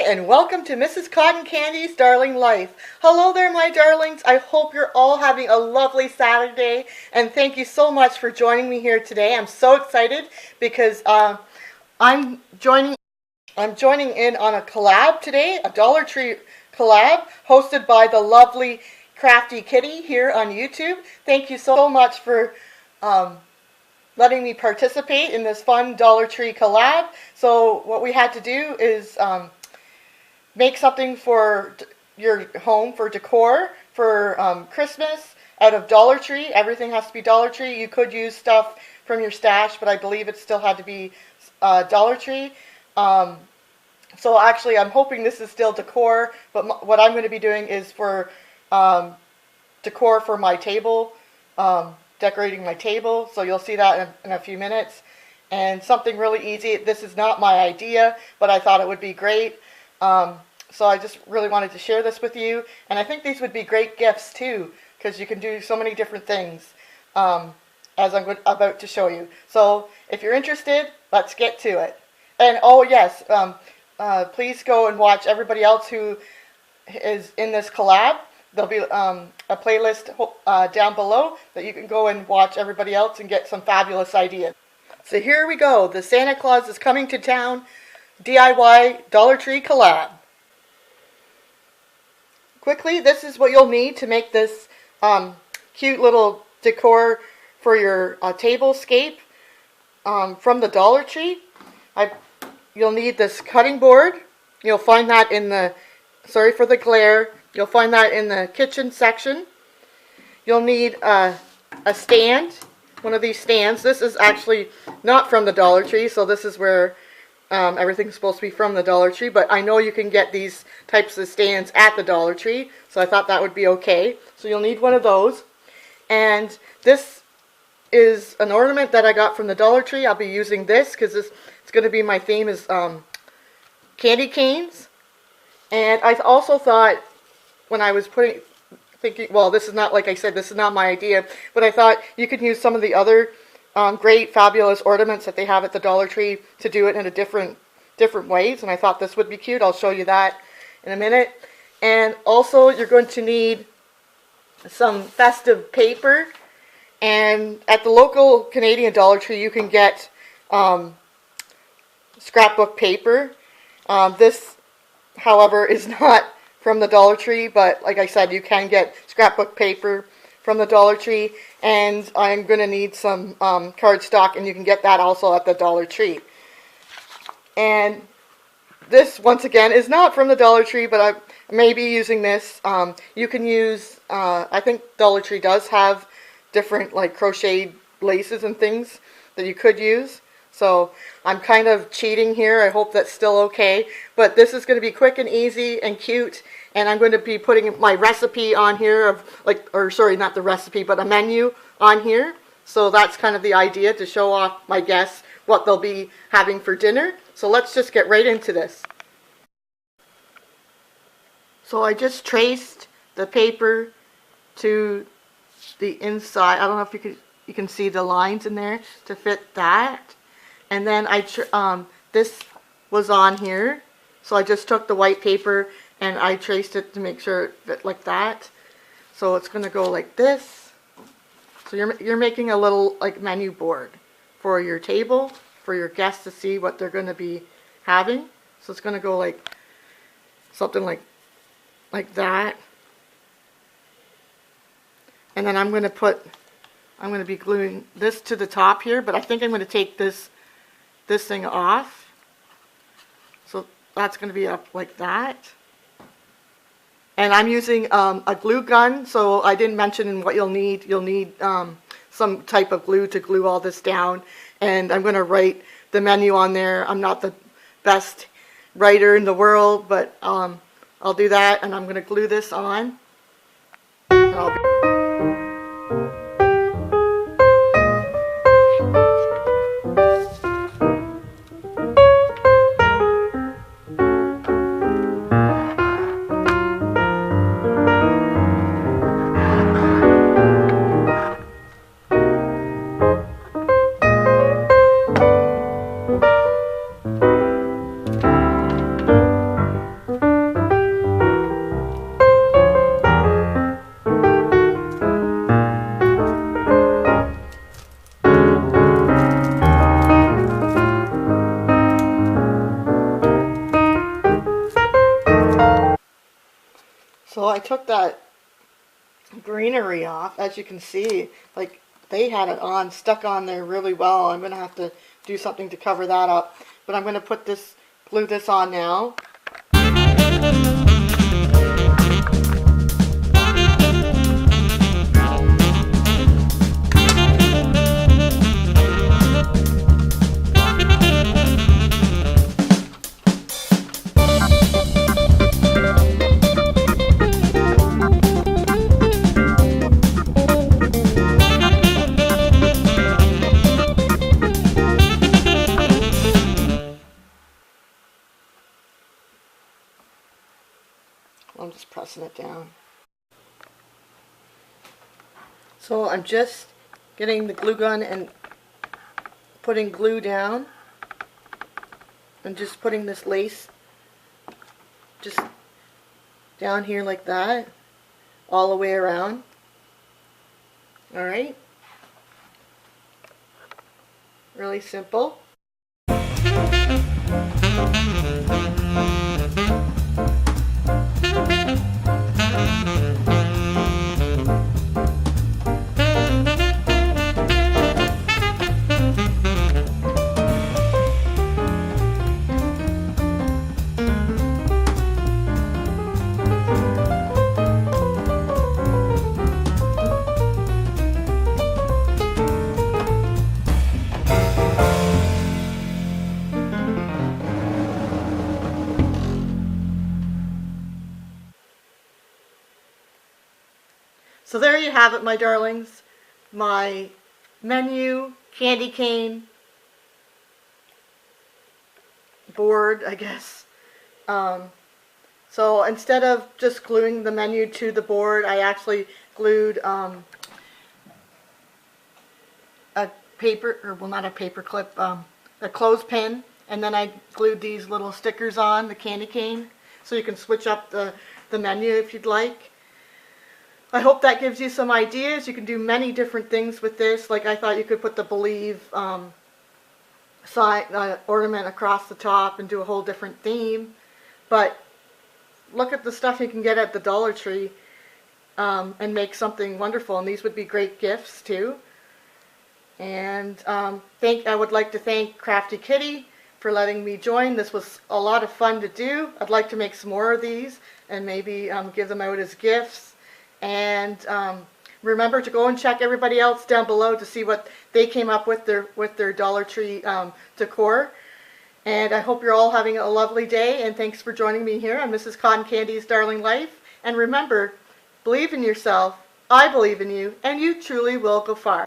and welcome to Mrs. Cotton Candy's Darling Life. Hello there, my darlings. I hope you're all having a lovely Saturday, and thank you so much for joining me here today. I'm so excited because I'm joining in on a collab today, a Dollar Tree collab hosted by the lovely Crafty Kitty here on YouTube. Thank you so much for letting me participate in this fun Dollar Tree collab. So what we had to do is make something for your home for decor for Christmas out of Dollar Tree. Everything has to be Dollar Tree. You could use stuff from your stash, but I believe it still had to be Dollar Tree. So actually I'm hoping this is still decor, but what I'm going to be doing is for decor for my table, decorating my table. So you'll see that in a few minutes. And something really easy. This is not my idea, but I thought it would be great. So I just really wanted to share this with you. And I think these would be great gifts too, because you can do so many different things as I'm about to show you. So if you're interested, let's get to it. And oh yes, please go and watch everybody else who is in this collab. There'll be a playlist down below that you can go and watch everybody else and get some fabulous ideas. So here we go. The Santa Claus is Coming to Town DIY Dollar Tree collab. Quickly, this is what you'll need to make this cute little decor for your tablescape from the Dollar Tree. You'll need this cutting board. You'll find that in the, sorry for the glare, you'll find that in the kitchen section. You'll need a stand, one of these stands. This is actually not from the Dollar Tree, so this is where everything's supposed to be from the Dollar Tree, but I know you can get these types of stands at the Dollar Tree, so I thought that would be okay. So you'll need one of those. And this is an ornament that I got from the Dollar Tree. I'll be using this because it's going to be my theme is candy canes. And I also thought when I was thinking, well, this is not, like I said, this is not my idea, but I thought you could use some of the other great, fabulous ornaments that they have at the Dollar Tree to do it in a different ways, and I thought this would be cute. I'll show you that in a minute. And also, you're going to need some festive paper, and at the local Canadian Dollar Tree, you can get scrapbook paper. This, however, is not from the Dollar Tree, but like I said, you can get scrapbook paper from the Dollar Tree, and I'm going to need some cardstock, and you can get that also at the Dollar Tree. And this, once again, is not from the Dollar Tree, but I may be using this. You can use, I think Dollar Tree does have different like crocheted laces and things that you could use. So I'm kind of cheating here. I hope that's still okay. But this is going to be quick and easy and cute. And I'm going to be putting my recipe on here of or sorry, not the recipe, but a menu on here. So that's kind of the idea, to show off my guests what they'll be having for dinner. So let's just get right into this. So I just traced the paper to the inside. I don't know if you can see the lines in there to fit that. And then this was on here, so I just took the white paper and I traced it to make sure it fit like that. So it's going to go like this. So you're making a little like menu board for your table, for your guests to see what they're going to be having. So it's going to go like something like that. And then I'm going to be gluing this to the top here, but I think I'm going to take this thing off. So that's going to be up like that. And I'm using a glue gun, so I didn't mention what you'll need. You'll need some type of glue to glue all this down. And I'm going to write the menu on there. I'm not the best writer in the world, but I'll do that, and I'm going to glue this on. So I took that greenery off. As you can see, like, they had it on, stuck on there really well. I'm going to have to do something to cover that up. But I'm going to put this, glue this on now. I'm just pressing it down. So I'm just getting the glue gun and putting glue down and just putting this lace just down here like that all the way around. Alright, really simple. So there you have it, my darlings. My menu, candy cane, board, I guess. So instead of just gluing the menu to the board, I actually glued a paper, or well, not a paper clip, a clothespin, and then I glued these little stickers on the candy cane, so you can switch up the menu if you'd like. I hope that gives you some ideas. You can do many different things with this. Like, I thought you could put the Believe ornament across the top and do a whole different theme. But look at the stuff you can get at the Dollar Tree and make something wonderful. And these would be great gifts too. And I would like to thank Crafty Kitty for letting me join. This was a lot of fun to do. I'd like to make some more of these and maybe give them out as gifts. And remember to go and check everybody else down below to see what they came up with their Dollar Tree decor. And I hope you're all having a lovely day, and thanks for joining me here on Mrs. Cotton Candy's Darling Life. And remember, believe in yourself, I believe in you, and you truly will go far.